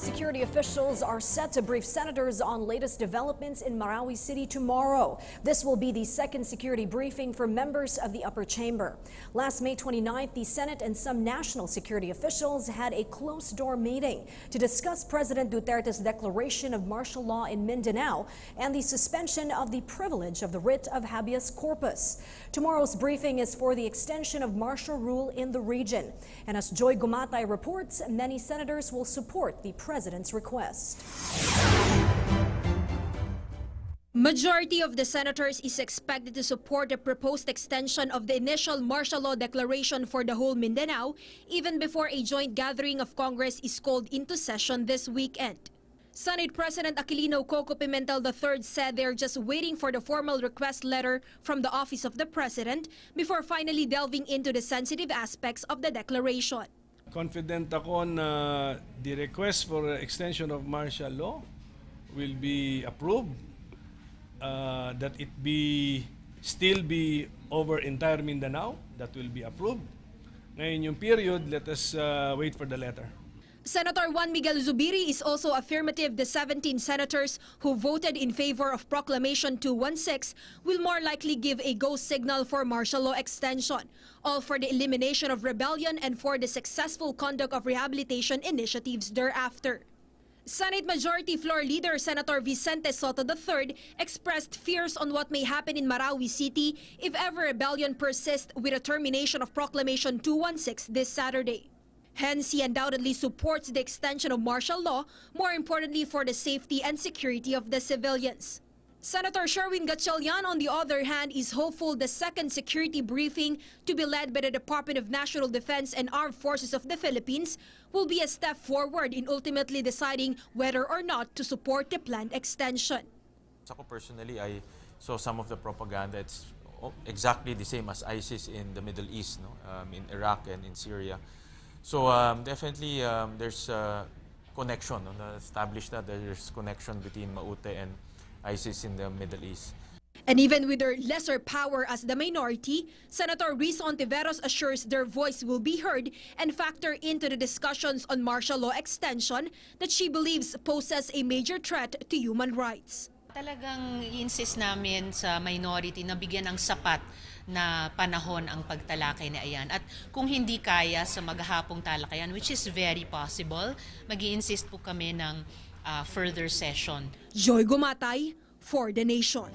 Security officials are set to brief senators on latest developments in Marawi City tomorrow. This will be the second security briefing for members of the upper chamber. Last May 29th, the Senate and some national security officials had a closed-door meeting to discuss President Duterte's declaration of martial law in Mindanao and the suspension of the privilege of the writ of habeas corpus. Tomorrow's briefing is for the extension of martial rule in the region. And as Joy Gumatay reports, many senators will support the President's request. Majority of the senators is expected to support the proposed extension of the initial martial law declaration for the whole Mindanao, even before a joint gathering of Congress is called into session this weekend. Senate President Aquilino Coco Pimentel III said they're just waiting for the formal request letter from the Office of the President before finally delving into the sensitive aspects of the declaration. Confident ako na the request for extension of martial law will be approved, that it still be over entire Mindanao, that will be approved. Ngayon yung period, let us wait for the letter. Senator Juan Miguel Zubiri is also affirmative the 17 senators who voted in favor of Proclamation 216 will more likely give a go signal for martial law extension, all for the elimination of rebellion and for the successful conduct of rehabilitation initiatives thereafter. Senate Majority Floor Leader Senator Vicente Soto III expressed fears on what may happen in Marawi City if ever rebellion persists with a termination of Proclamation 216 this Saturday. Hence, he undoubtedly supports the extension of martial law, more importantly for the safety and security of the civilians. Senator Sherwin Gatchalian, on the other hand, is hopeful the second security briefing to be led by the Department of National Defense and Armed Forces of the Philippines will be a step forward in ultimately deciding whether or not to support the planned extension. Ako personally, I saw some of the propaganda. It's exactly the same as ISIS in the Middle East, in Iraq and in Syria. So definitely there's a connection, established that there's connection between Maute and ISIS in the Middle East. And even with their lesser power as the minority, Senator Riz Ontiveros assures their voice will be heard and factor into the discussions on martial law extension that she believes poses a major threat to human rights. Talagang i-insist namin sa minority na bigyan ng sapat na panahon ang pagtalakay na iyan. At kung hindi kaya sa maghapong talakayan, which is very possible, mag-i-insist po kami ng further session. Joy Gumatay for the Nation.